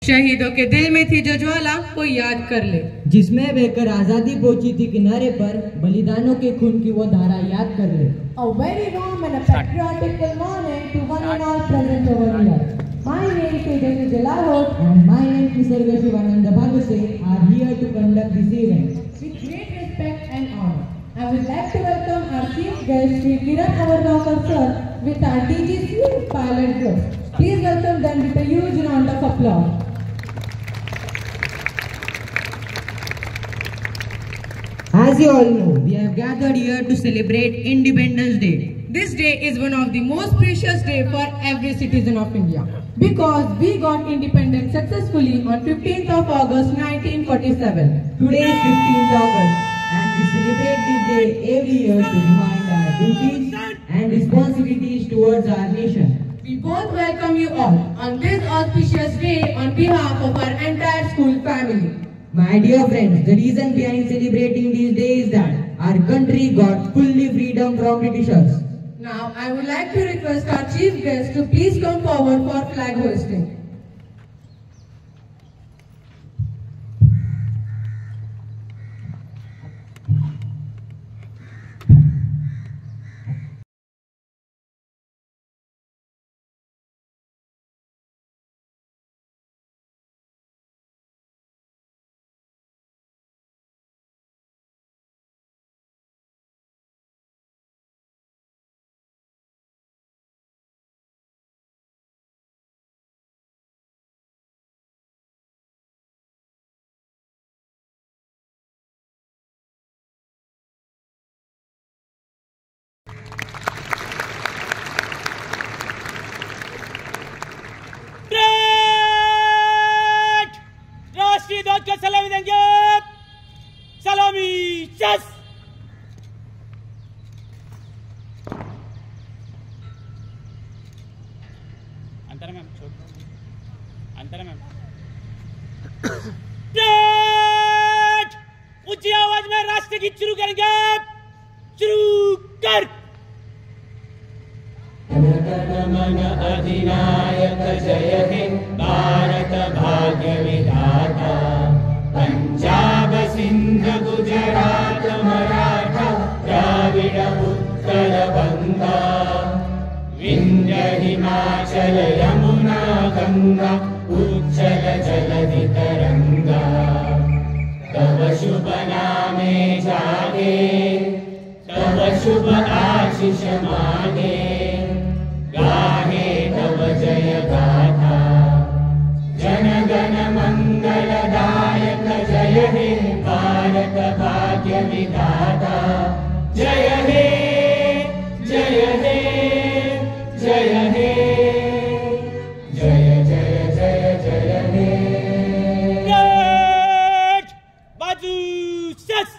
शहीदों के दिल में थी जो ज्वाला कोई याद कर ले, जिसमें बहकर आजादी पहुंची थी किनारे पर, बलिदानों के खून की वो धारा याद कर ले। A very warm and a patriotic good morning to one and all present over here. My name is Tejas Jalahot and my name is Nisarga Shivananda Bhaluse are here to conduct this event. With great respect and honor, I would like to welcome our chief guest, Sri Kiran Avargaonkar sir, with our TGC pilot group. Please welcome them with a huge round of applause. As you all know, we have gathered here to celebrate Independence Day. This day is one of the most precious days for every citizen of India, because we got independent successfully on 15th of August 1947. Today is 15th August and we celebrate this day every year to remind our duties and responsibilities towards our nation. We both welcome you all on this auspicious day on behalf of our entire school family. My dear friends, the reason behind celebrating this day is that our country got fully freedom from Britishers. Now, I would like to request our chief guest to please come forward for flag hoisting. राष्ट्रीय ध्वज का सलामी देंगे। सलामी चस। अंतर ma'am अंतर ma'am ऊंची आवाज में राष्ट्र गीत शुरू करेंगे। शुरू कर। मन अधिनायक जय हे भारत भाग्य विधाता, पंजाब सिंध गुजरात मराठा द्राविड़ उत्कल बंगा, विंध्य हिमाचल यमुना गंगा उच्चल जलधि तरंगा, तव शुभ नामे जागे तव शुभ आशीष मागे, गाहे तव जय गाथा, जन गण मंगलदायक जय हे भारत भाग्य विधाता, जय हे जय हे जय हे जय जय जय जय हे। बाजू सस।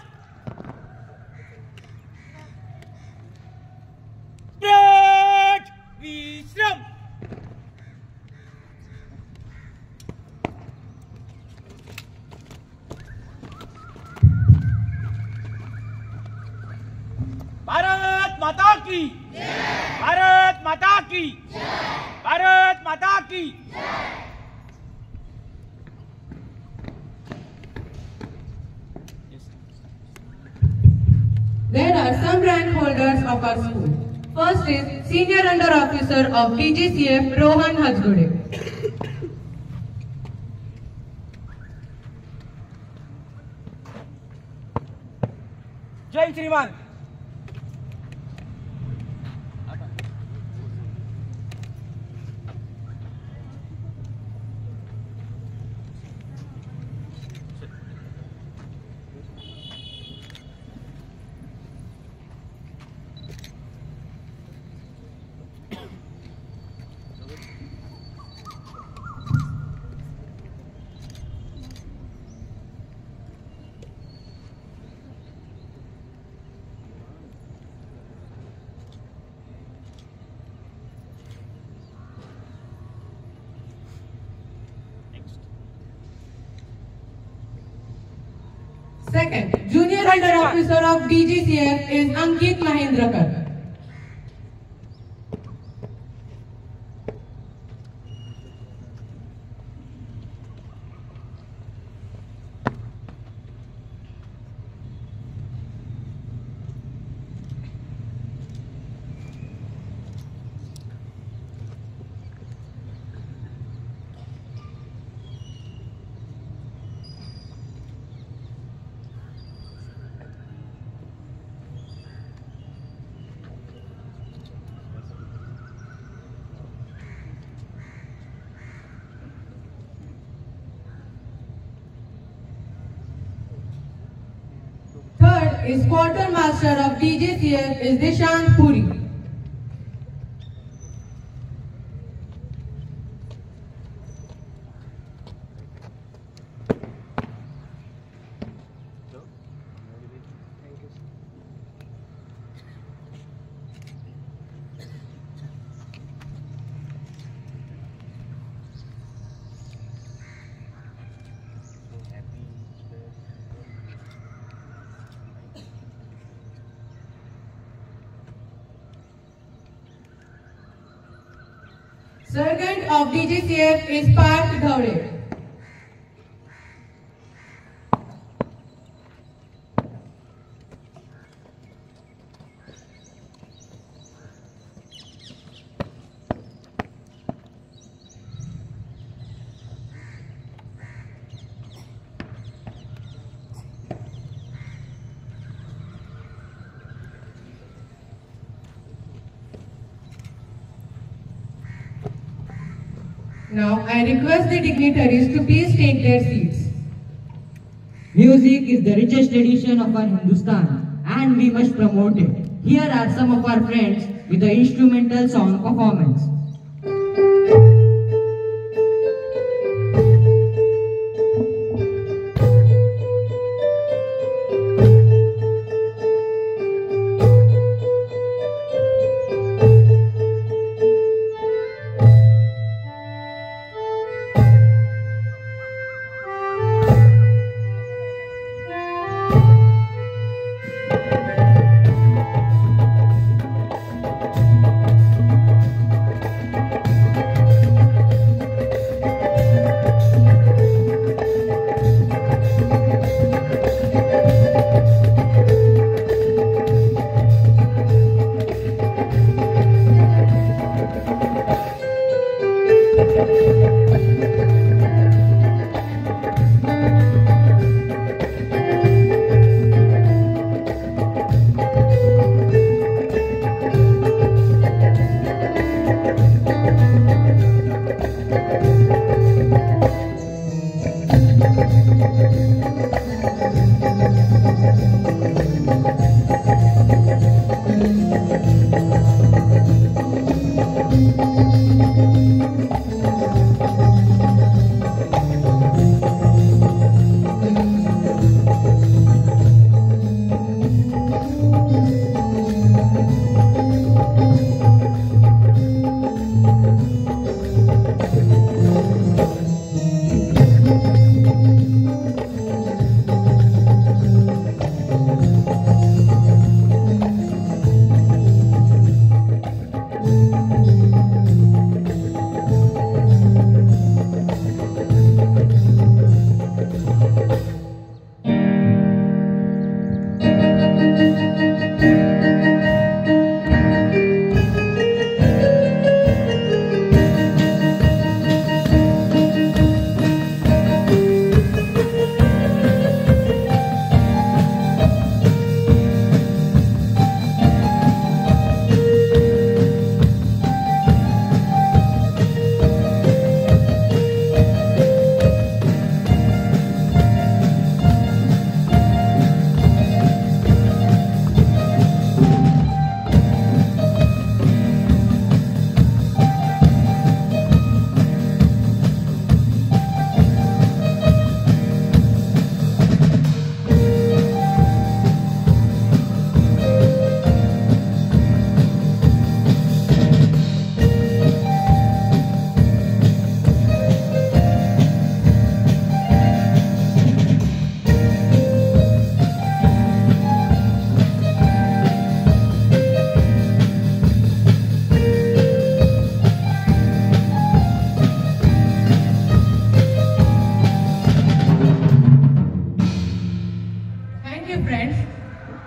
विश्राम। भारत माता की भारत माता की भारत माता की। There are some rank holders of our school. First is Senior Under Officer of DGCF Rohan Hajgude. जय श्रीमान। Second, Junior Under Officer of DGCF is Ankit Mahindrakar. is quartermaster of DJCF is Dishant Puri. Sergeant of DJCF is Parth Dhaure. Now I request the dignitaries to please take their seats. Music is the richest tradition of our Hindustan and we must promote it. Here are some of our friends with the instrumental song performance.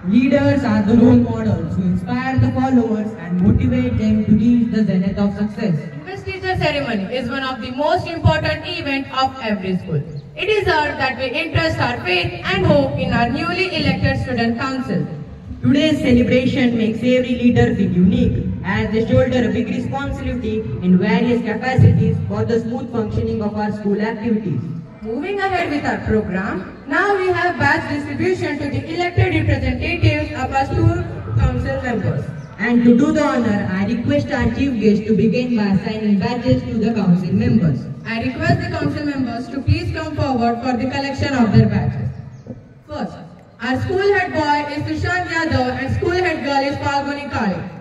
Leaders are the role models who inspire the followers and motivate them to reach the zenith of success. Investiture ceremony is one of the most important events of every school. It is urged that we entrust our faith and hope in our newly elected student council. Today's celebration makes every leader feel unique as they shoulder a big responsibility in various capacities for the smooth functioning of our school activities. Moving ahead with our program, now we have badge distribution to the elected representatives of our school council members. And to do the honor, I request our chief guest to begin by assigning badges to the council members. I request the council members to please come forward for the collection of their badges. First, our school head boy is Sushant Yadav and school head girl is Falguni Kale.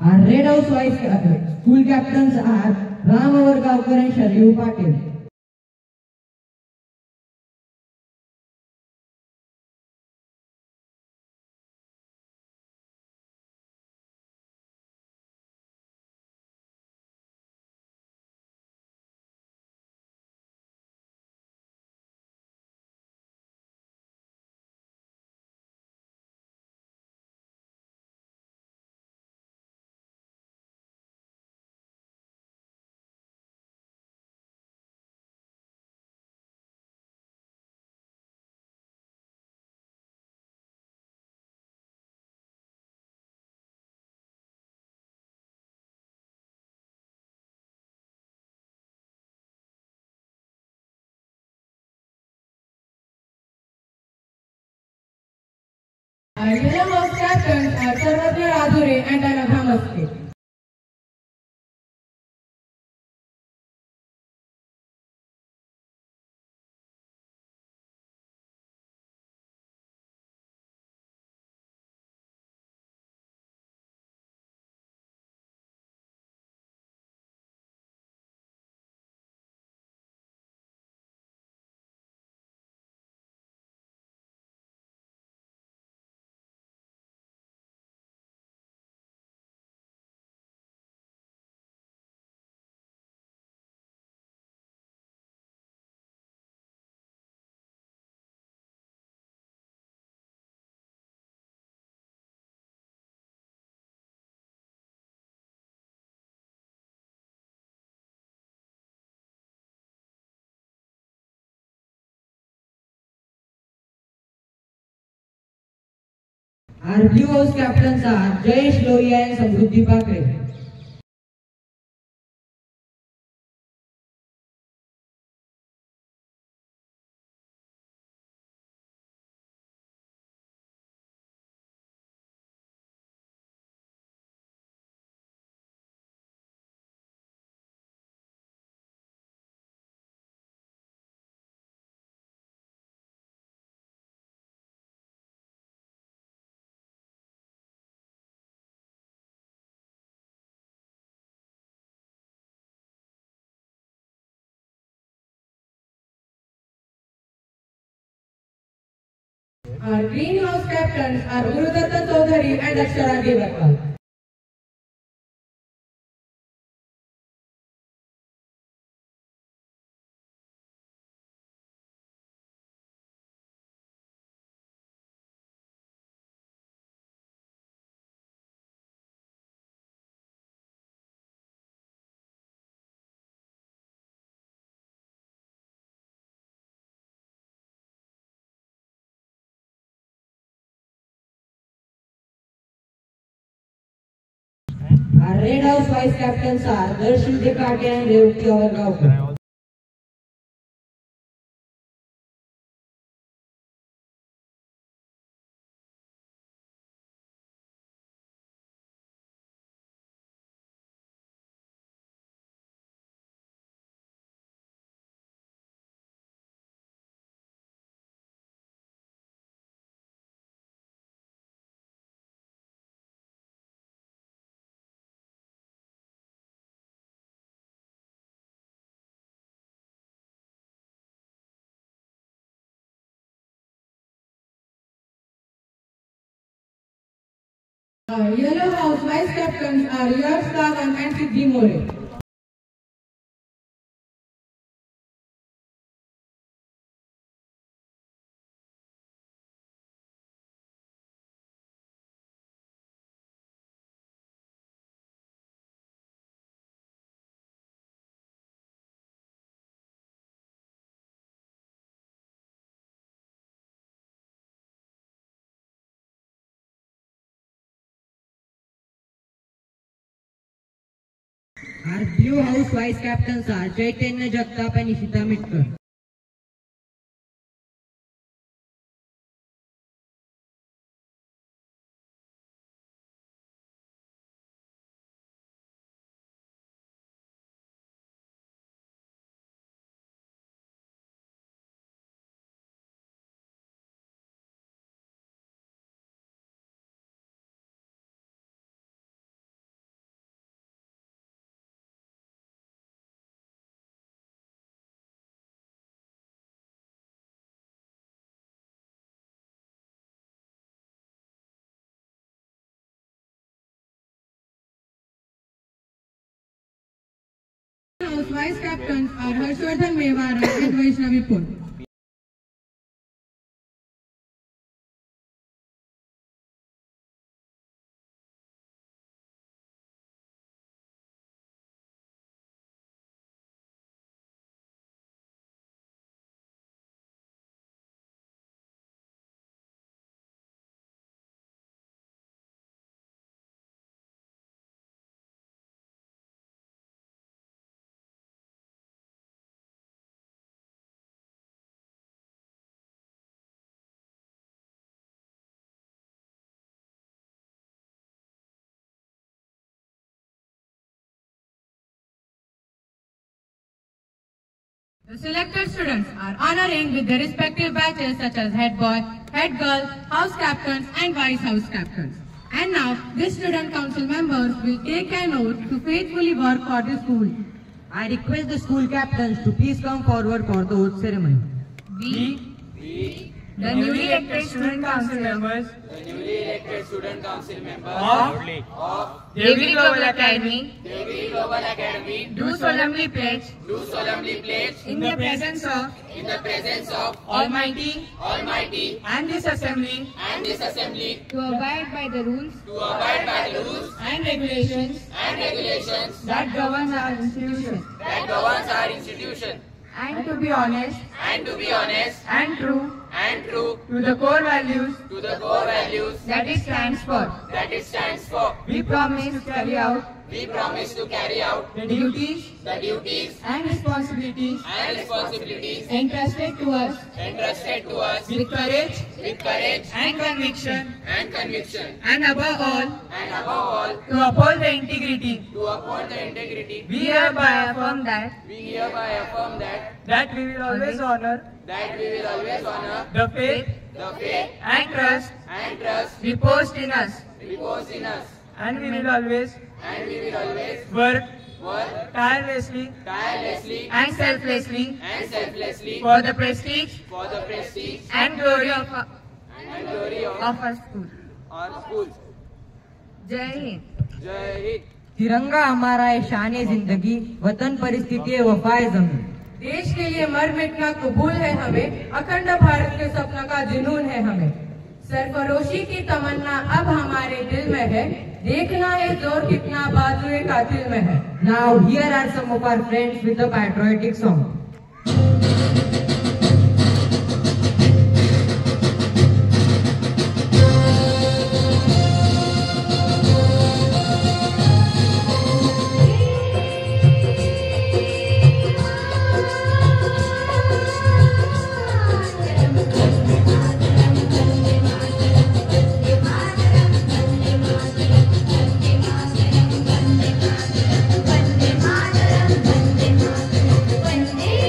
Our Red House school captains are Ram Avargaonkar and Sharyu Patil. Our Yellow House captains are Sarvatya Radhure and Anagha Maske. Our Blue House captains are Jayesh Lohia and Samruddhi Pakre. Our greenhouse captains are Gurudatta Chaudhary and Akshara Devarpal. Our Red House vice captains are Darshil Dekate and Revati Avargaonkar. Yellow House Vice Captains are Yash Dagan and Siddhi More. Our Blue House Vice Captains are Chaitanya Jagtap and Ishita Mitkar. House Vice Captains are Harshvardhan Mewara and Vaishnavi Pun. The selected students are honoring with their respective badges such as head boy, head girl, house captains and vice house captains. And now, these student council members will take an oath to faithfully work for the school. I request the school captains to please come forward for the oath ceremony. We, the newly elected student council members of Devi Global Academy, do solemnly pledge in the presence of Almighty and this assembly to abide by the rules and regulations that governs our institution, and to be honest and true to the core values that it stands for. We promise to carry out the duties and responsibilities entrusted to us with courage and conviction, and above all to uphold the integrity. We hereby affirm that we will always honor the faith and trust reposed in us, and we will always work tirelessly and selflessly for the prestige and glory of our school. Jai Hind. तिरंगा हमारा है शान जिंदगी, वतन परिस्थिति है वफाए जमीन। देश के लिए मर मिटना कबूल है हमें, अखंड भारत के सपना का जुनून है हमें। सरफरोशी की तमन्ना अब हमारे दिल में है, देखना है जोर कितना बाजुए कातिल में है। Now here are some of our friends with a patriotic song. Vande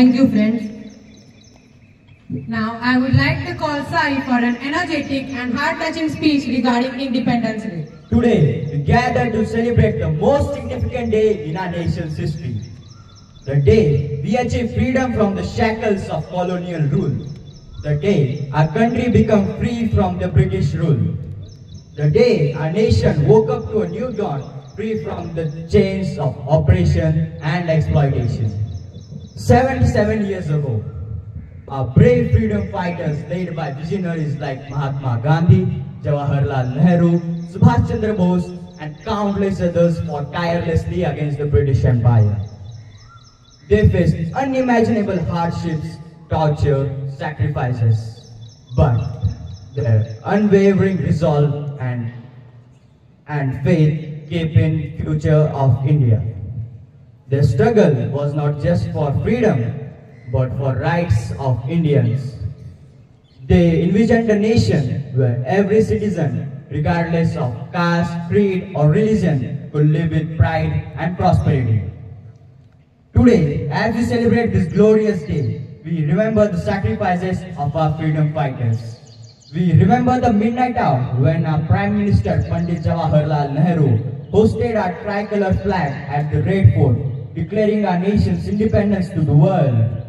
Thank you, friends. Now, I would like to call Sai for an energetic and heart-touching speech regarding Independence Day. Today, we gather to celebrate the most significant day in our nation's history. The day we achieved freedom from the shackles of colonial rule. The day our country became free from the British rule. The day our nation woke up to a new dawn, free from the chains of oppression and exploitation. 77 years ago, our brave freedom fighters led by visionaries like Mahatma Gandhi, Jawaharlal Nehru, Subhash Chandra Bose and countless others fought tirelessly against the British Empire. They faced unimaginable hardships, torture, sacrifices, but their unwavering resolve and faith kept in future of India. Their struggle was not just for freedom, but for rights of Indians. They envisioned a nation where every citizen, regardless of caste, creed or religion, could live with pride and prosperity. Today, as we celebrate this glorious day, we remember the sacrifices of our freedom fighters. We remember the midnight hour when our Prime Minister Pandit Jawaharlal Nehru hosted our tricolor flag at the Red Fort, declaring our nation's independence to the world.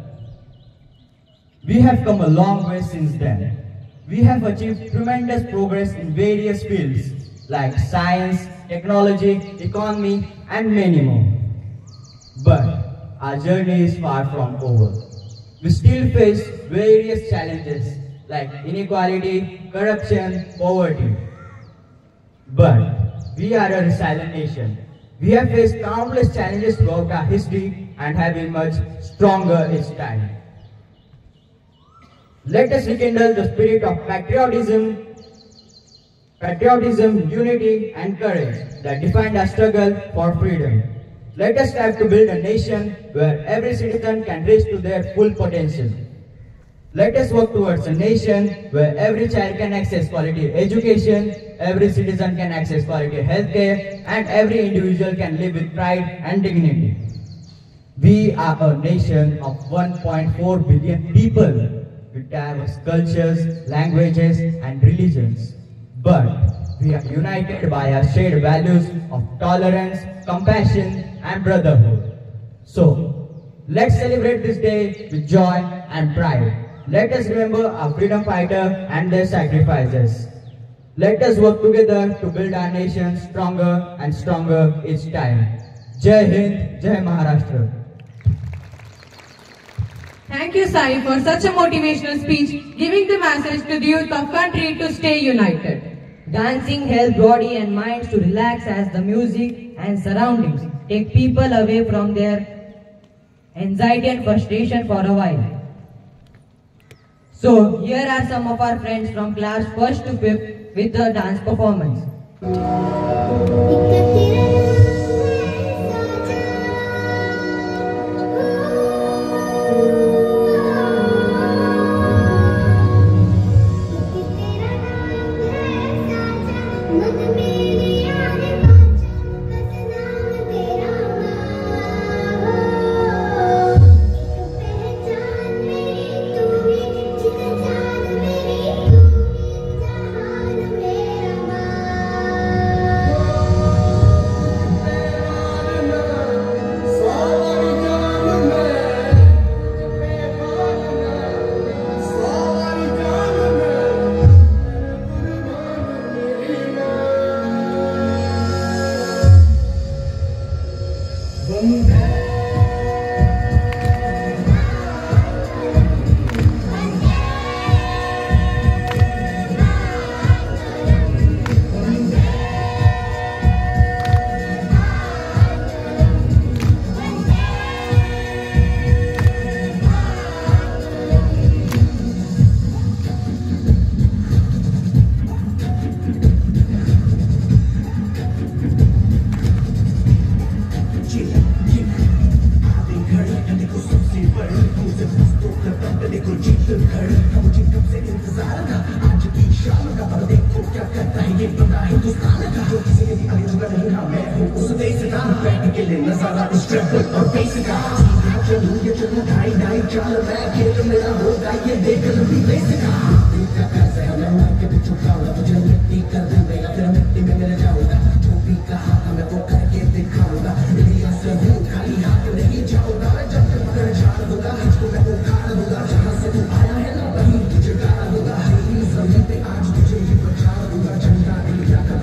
We have come a long way since then. We have achieved tremendous progress in various fields like science, technology, economy, and many more. But our journey is far from over. We still face various challenges like inequality, corruption, poverty. But we are a resilient nation. We have faced countless challenges throughout our history and have emerged stronger each time. Let us rekindle the spirit of patriotism, unity and courage that defined our struggle for freedom. Let us strive to build a nation where every citizen can reach to their full potential. Let us work towards a nation where every child can access quality education, every citizen can access quality healthcare, and every individual can live with pride and dignity. We are a nation of 1.4 billion people with diverse cultures, languages, and religions. But we are united by our shared values of tolerance, compassion, and brotherhood. So, let's celebrate this day with joy and pride. Let us remember our freedom fighters and their sacrifices. Let us work together to build our nation stronger and stronger each time. Jai Hind, Jai Maharashtra. Thank you, Sai, for such a motivational speech, giving the message to the youth of country to stay united. Dancing helps body and mind to relax as the music and surroundings take people away from their anxiety and frustration for a while. So, here are some of our friends from class 1st to 5th with the dance performance. चलूं ये चलना ढाई ढाई चाल मैं खेल मेरा होगा ये देख लूंगी बेसिका का कैसे हमें के पीछे खाऊंगा तुझे मिट्टी कर दूंगा या फिर मिट्टी में गिर जाऊंगा जो भी कहा मैं वो करके दिखाऊंगा इंडिया से हूँ खाली हाथ नहीं जाऊंगा जब तक पकड़ छाड़ दूंगा तुझको मैं उखाड़ दूंगा जहाँ से तू आया है ना वहीं तुझे गाड़ दूंगा हरी जमीन पे आज तुझे ही बचा दूंगा झंडा इंडिया का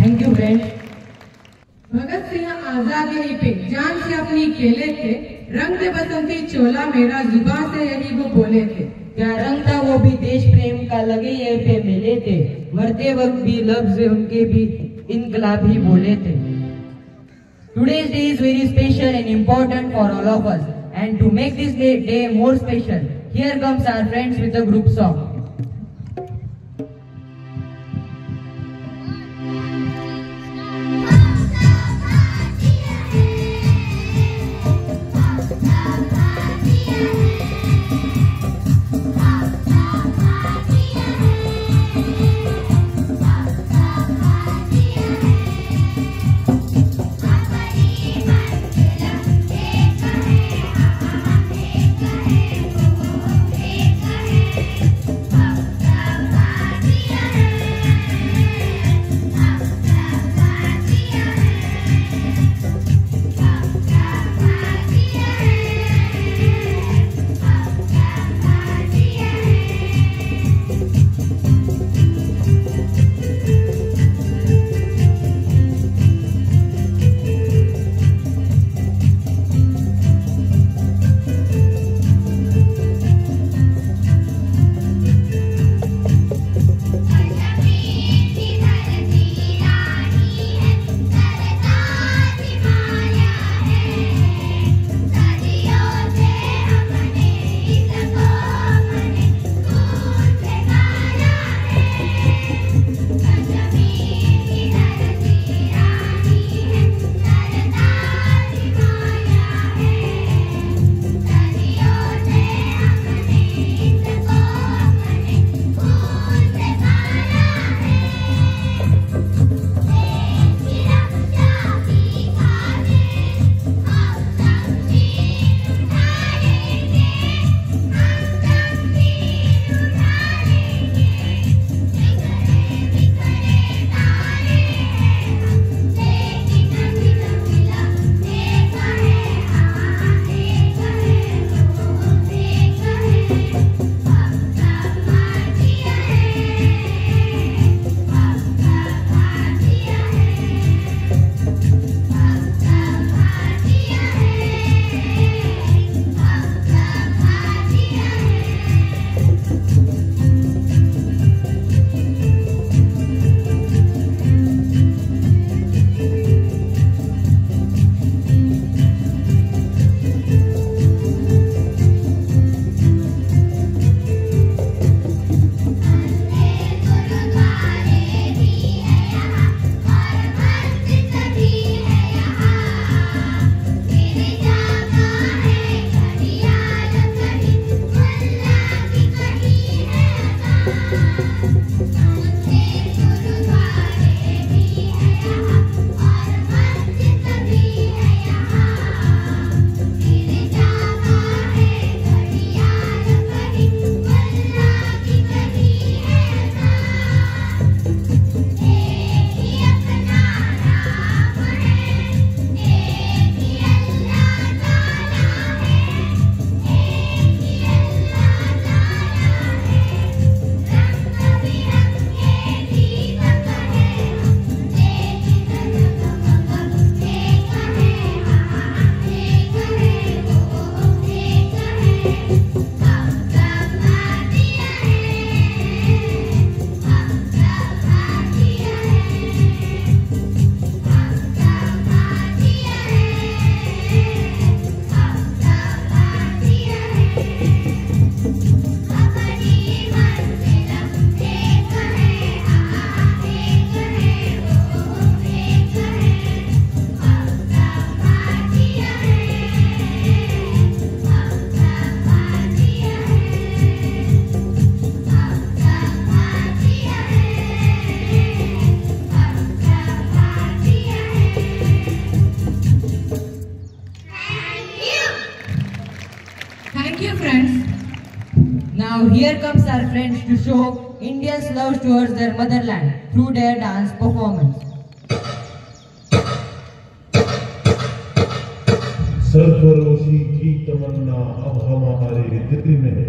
Thank you friends. Bhagat Singh आजाद यहीं पे जान से अपनी खेले थे, रंग दे बसंती चोला मेरा जुबान से यही वो बोले थे। क्या रंग था वो भी देश प्रेम का लगे ये पे मिले थे, मरते वक्त भी लफ्ज उनके भी इनकलाब ही बोले थे। Today's day is very special and important for all of us, and to make this day more special, here comes our friends with a group song. Thank you, friends. Now here comes our friends to show Indians' love towards their motherland through their dance performance. सरफरोशी की तमन्ना अब हमारे दिल में है,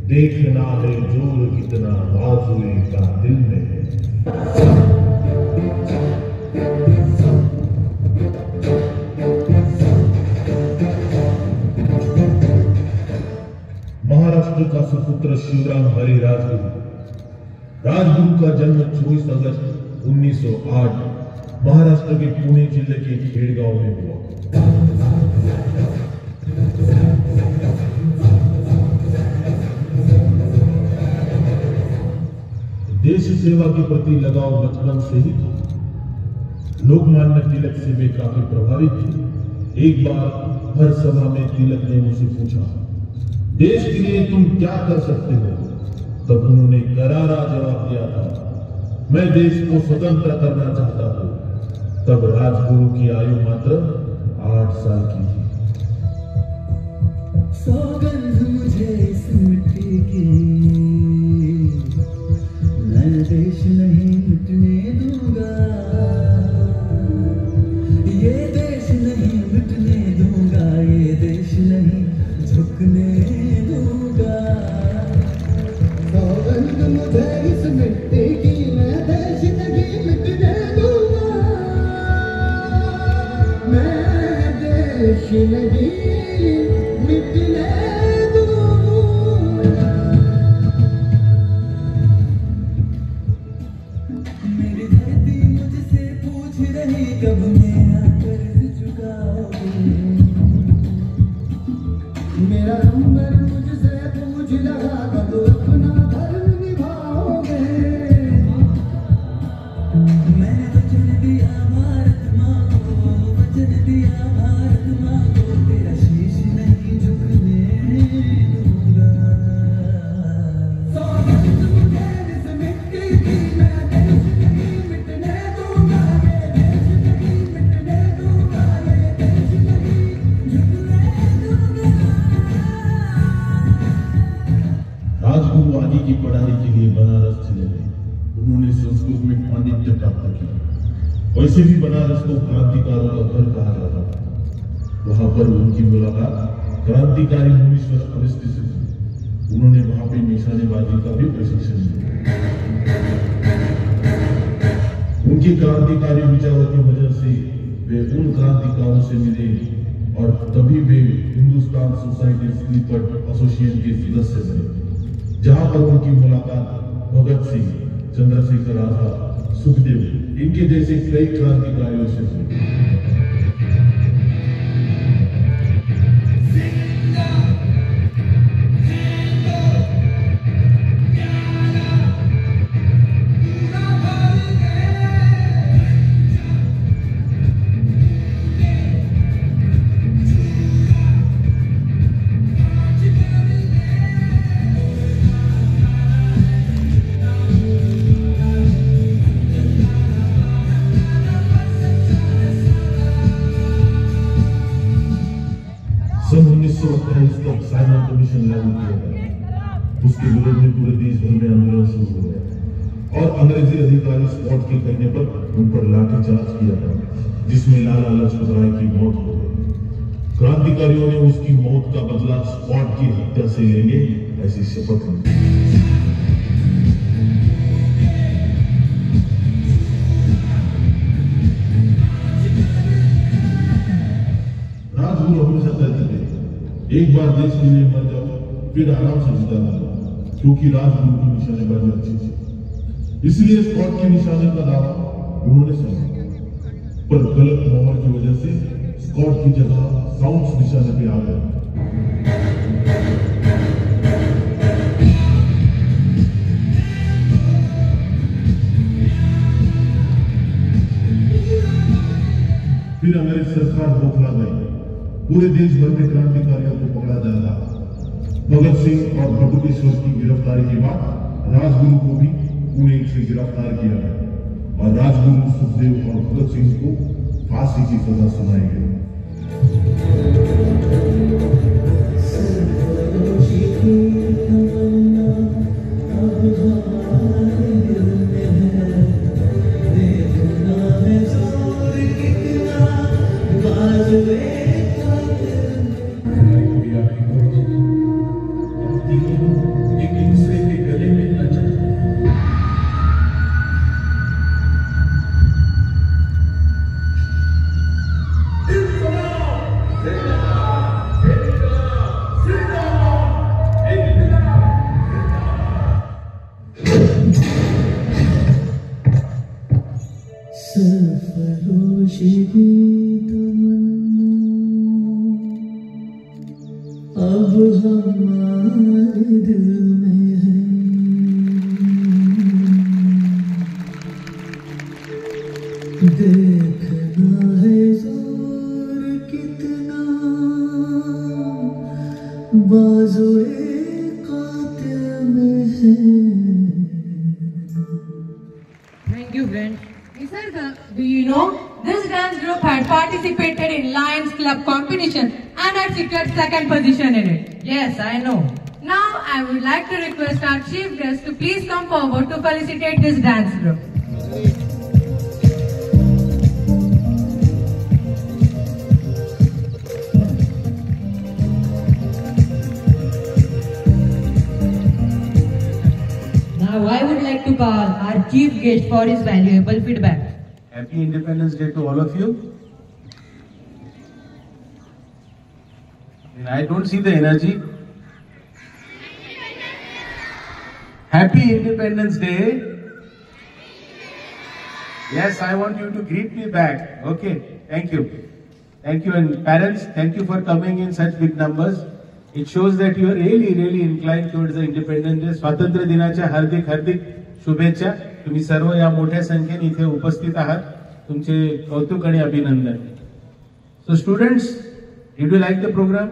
देखना है जोर कितना बाजुए का दिल में है। महाराष्ट्र का सुपुत्र शिवराम हरि राजगुरु का जन्म 24 अगस्त 1908 महाराष्ट्र के पुणे जिले के खेड़गांव में हुआ। देश सेवा के प्रति लगाव बचपन से ही था। लोकमान्य तिलक से वे काफी प्रभावित थे। एक बार हर सभा में तिलक ने उनसे पूछा, देश के लिए तुम क्या कर सकते हो? तब उन्होंने करारा जवाब दिया था, मैं देश को स्वतंत्र करना चाहता हूं। तब राजगुरु की आयु मात्र 8 साल की थी। सौगंध मुझे इस मिट्टी की, मैं देश नहीं मिटने दूंगा, ये देश नहीं मिटने दूंगा, ये देश नहीं झुकने दूंगा। सौगंध मुझे इस मिट्टी की, मैं देश नहीं मिटने दूंगा, मैं देश नहीं मिटने दूंगा। मेरी धरती मुझसे पूछ रही कब मेरा कर्ज चुकाओगे, मेरा नंबर मुझसे पूछ रहा कब अपना धर्म निभाओगे। मैंने वचन दिया भारत माँ को, वचन दिया भारत माँ को, तेरा शीश नहीं झुकने दूंगा। सौगंध मुझे इस मिट्टी की, मैं देश नहीं मिटने दूंगा, ये देश नहीं मिटने दूंगा, ये देश नहीं झुकने दूंगा। राजगुरु आदि की पढ़ाई के लिए बनारस चले गए। उन्होंने संस्कृत में पांडित्य प्राप्त किया। वैसे भी बनारस को क्रांतिकारों का घर कहा जाता था। वहां पर उनकी मुलाकात क्रांतिकारी मुनीश्वर अवस्थी से थी। उन्होंने वहां पे निशानेबाजी का भी प्रशिक्षण लिया। उनके क्रांतिकारी विचारों की वजह से वे उन क्रांतिकारों से मिले और तभी वे हिंदुस्तान सोसाइटी स्लीपर एसोसिएशन के सदस्य बने, जहां पर उनकी मुलाकात भगत सिंह, चंद्रशेखर आजाद, सुखदेव इनके जैसे कई क्रांतिकारियों से हुई। सन 1928 तक साइमन कमीशन लागू किया गया। उसके विरोध में पूरे देश भर में आंदोलन शुरू हो गया और अंग्रेजी अधिकारी स्पॉट के कहने पर उन पर लाठीचार्ज किया गया, जिसमें लाला लाजपत राय की मौत हो गई। क्रांतिकारियों ने उसकी मौत का बदला स्पॉट की हत्या से लेंगे ऐसी शपथ ली। राजगुरु हमेशा कहते थे, एक बार देश के लिए मर जाओ फिर आराम से जिंदा रहो, क्योंकि राजगुरु की निशानेबाजी अच्छी थी। इसलिए स्पॉट के निशाने का दावा उन्होंने सुना, पर गलत मोहर की वजह से स्कॉट की जगह साउंड्स निशाने पे आ गए। फिर अंग्रेज सरकार बौखला गई। पूरे देश भर में क्रांतिकारियों को पकड़ा जा रहा। भगत सिंह और बटुकेश्वर की गिरफ्तारी के बाद राजगुरु को भी पुणे से गिरफ्तार किया गया और राजगुरु, सुखदेव और भगत सिंह को फांसी की सजा सुनाई गई। अब हमारे दिल में है। देखना है जोर कितना बाजुए कातिल में है। Thank you, friends. Nisarga, do you know this dance group had participated in Lions Club competition and had secured second position in it? Yes, I know. Now I would like to request our chief guest to please come forward to felicitate this dance group. Now I would like to call our chief guest for his valuable feedback. Happy Independence Day to all of you. I don't see the energy. Happy Independence Day. Yes, I want you to greet me back. Okay, thank you. Thank you, and parents, thank you for coming in such big numbers. It shows that you are really inclined towards the Independence Day. स्वातंत्र्य दिनाच्या हार्दिक शुभेच्छा. तुम्ही सर्व या मोठ्या संख्येने इथे उपस्थित आहात. तुमचे कौतुक आणि अभिनंदन. So students, did you like the program?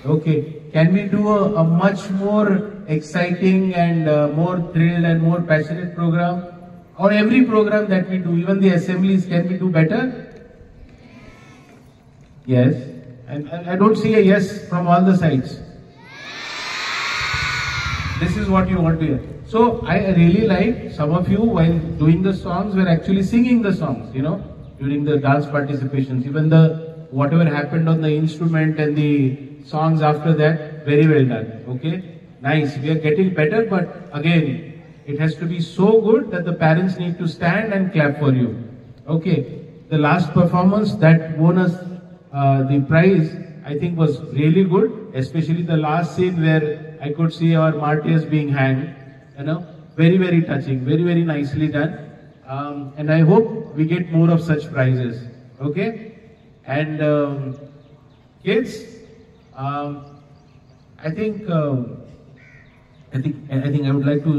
Okay. Can we do a much more exciting and more thrilled and more passionate program? Or every program that we do, even the assemblies, can we do better? Yes. And I don't see a yes from all the sides. This is what you want to hear. So I really like some of you while doing the songs were actually singing the songs, you know, during the dance participations. Even the whatever happened on the instrument and the songs after that, very well done. Okay, nice. We are getting better, but again, it has to be so good that the parents need to stand and clap for you. Okay, the last performance that won us the prize, I think was really good, especially the last scene where I could see our martyrs being hanged. You know, very touching, very nicely done. And I hope we get more of such prizes. Okay, and kids, I think I would like to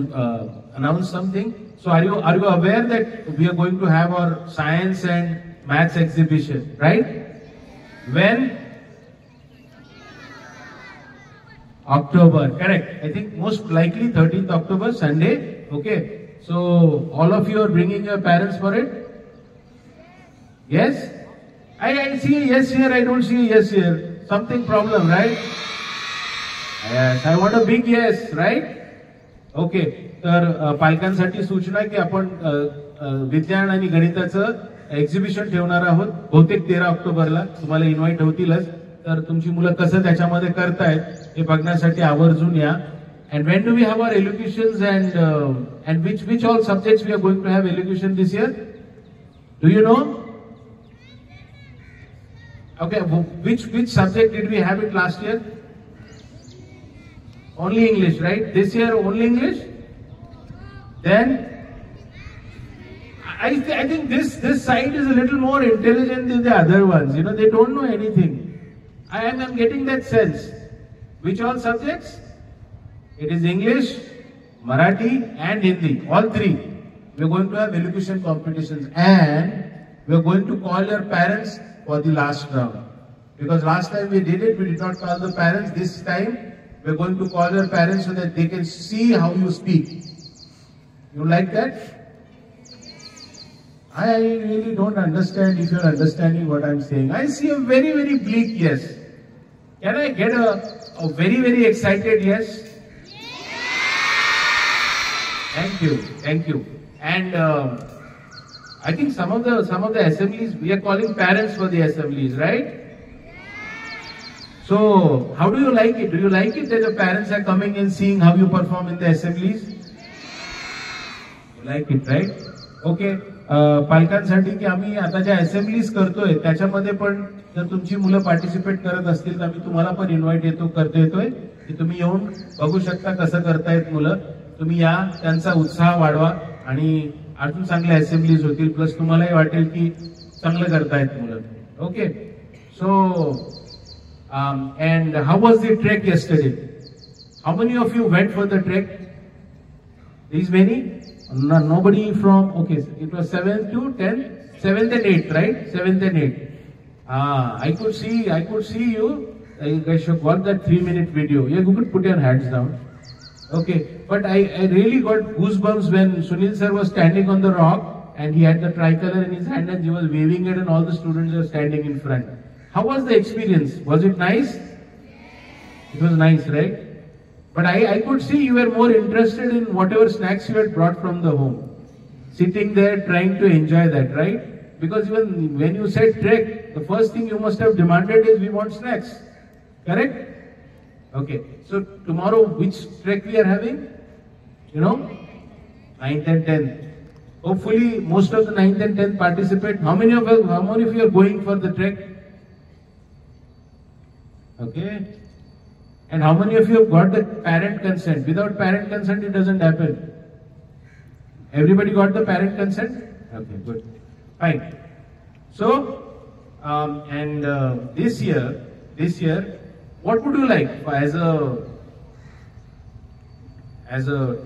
announce something. So are you aware that we are going to have our science and maths exhibition, right? When? October, correct. I think most likely 13th October, Sunday. Okay. So all of you are bringing your parents for it? Yes? I see a yes here, I don't see a yes here. Something problem, right? Yes, I want a big yes, right? Okay. तर पालकांसाठी सूचना की आपण विज्ञान आणि गणिताचं exhibition ठेवणार आहोत बहुतेक 13 ऑक्टोबरला. तुम्हाला इन्व्हाइट होतीलच. तर तुमची मुलं कसं त्याच्यामध्ये करतायत हे बघण्यासाठी आवर्जून या. And when do we have our elocutions and which all subjects we are going to have elocution this year? Do you know? Okay, which subject did we have it last year? Only English, right? This year only English? Then I think this side is a little more intelligent than the other ones. You know, they don't know anything. I am getting that sense. Which all subjects? It is English, Marathi and Hindi. All three. We are going to have elocution competitions and we are going to call your parents for the last round. Because last time we did it, we did not call the parents. This time we are going to call your parents so that they can see how you speak. You like that? I really don't understand if you are understanding what I am saying. I see a very bleak yes. Can I get a very excited yes? Thank you. And I think some of the assemblies we are calling parents for the assemblies, right? So how do you like it? Do you like it that the parents are coming and seeing how you perform in the assemblies? You like it, right? Okay. पालकांसाठी की आम्ही आता ज्या assemblies करतोय त्याच्यामध्ये पण जर तुमची मुलं पार्टिसिपेट करत असतील तर आम्ही तुम्हाला पण इन्व्हाइट येतोय की तुम्ही येऊन बघू शकता कसं करतायत मुलं. तुम्ही या, त्यांचा उत्साह वाढवा आणि अजून चांगल्या असेंब्लीज होतील. प्लस तुम्हालाही वाटेल की चांगलं करतायत मुलं. Okay. So And how was the trek yesterday? How many of you went for the trek? These many? No, nobody from, okay, it was 7th to 10th, 7th and 8th, right? 7th and 8th. I could see you. You guys should watch that 3-minute video. Yeah, you could put your hands down. Okay, but I really got goosebumps when Sunil sir was standing on the rock and he had the tricolor in his hand and he was waving it and all the students were standing in front. How was the experience? Was it nice? It was nice, right? But I could see you were more interested in whatever snacks you had brought from the home. Sitting there trying to enjoy that, right? Because even when you said trek, the first thing you must have demanded is we want snacks. Correct? Okay. So tomorrow which trek we are having? You know? 9th and 10th. Hopefully most of the 9th and 10th participate. How many of you are going for the trek? Okay. And how many of you have got the parent consent? Without parent consent, it doesn't happen. Everybody got the parent consent? Okay, good. Fine. So, this year, what would you like as a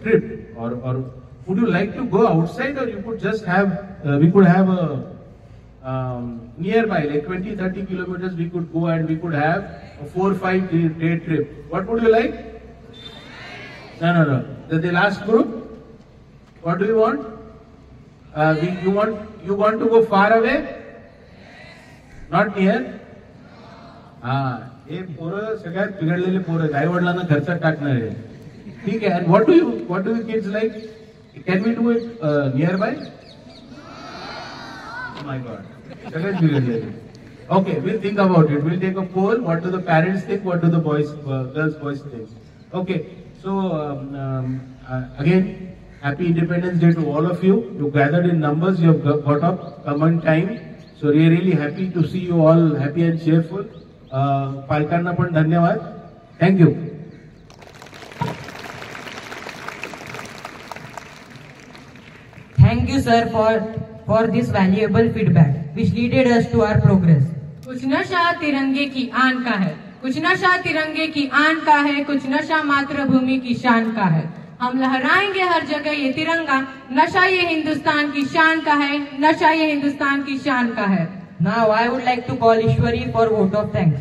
trip, or would you like to go outside, or you could just have? We could have a nearby, like 20-30 kilometers. We could go and we could have a 4-5 day trip. What would you like? No. The last group. What do you want? You want to go far away? Not near? हे पोरं सगळ्यात बिघडलेले पोरं आई वडिलांना खर्चात टाकणारे. ठीक आहे. And what do you kids like? Can we do it nearby? Oh my God. सगळ्यात बिघडलेले. Okay, we'll think about it. We'll take a poll. What do the parents think? What do the girls, boys think? Okay. So again, happy Independence Day to all of you. You gathered in numbers. You have got up, come on time. So we are really happy to see you all happy and cheerful. पालकांना पण धन्यवाद. Thank you. Thank you, sir, for this valuable feedback, which leaded us to our progress. कुछ नशा तिरंगे की आन का है, कुछ नशा तिरंगे की आन का है, कुछ नशा मातृभूमि की शान का है. हम लहराएंगे हर जगह ये तिरंगा. नशा ये हिंदुस्तान की शान का है, नशा ये हिंदुस्तान की शान का है. Now I would like to call Ishwari for vote of thanks.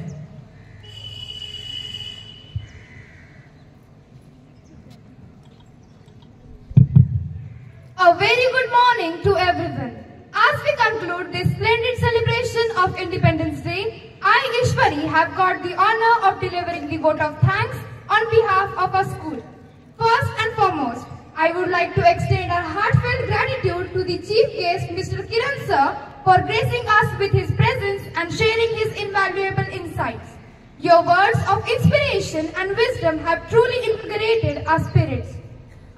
A very good morning to everyone. As we conclude this splendid celebration of Independence Day, I, Ishwari, have got the honor of delivering the vote of thanks on behalf of our school. First and foremost, I would like to extend our heartfelt gratitude to the Chief Guest, Mr. Kiran Sir, for gracing us with his presence and sharing his invaluable insights. Your words of inspiration and wisdom have truly invigorated our spirits.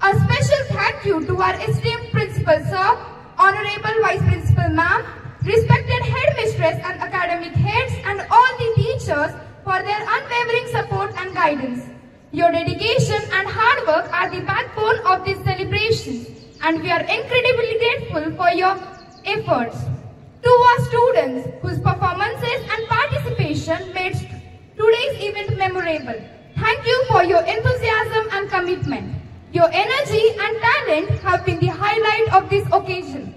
A special thank you to our esteemed Principal Sir, Honorable Vice Principal Ma'am, respected Headmistress and academic heads and all the teachers for their unwavering support and guidance. Your dedication and hard work are the backbone of this celebration, and we are incredibly grateful for your efforts. To our students whose performances and participation made today's event memorable, thank you for your enthusiasm and commitment. Your energy and talent have been the highlight of this occasion.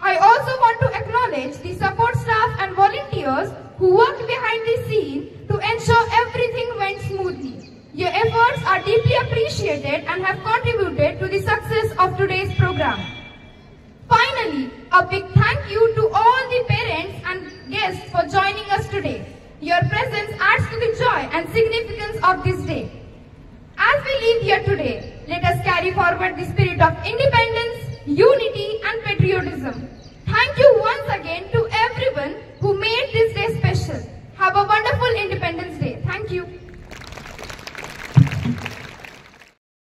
I also want to acknowledge the support staff and volunteers who worked behind the scene to ensure everything went smoothly. Your efforts are deeply appreciated and have contributed to the success of today's program. Finally, a big thank you to all the parents and guests for joining us today. Your presence adds to the joy and significance of this day. As we leave here today, let us carry forward the spirit of independence, unity and patriotism. Thank you once again to everyone who made this day special. Have a wonderful Independence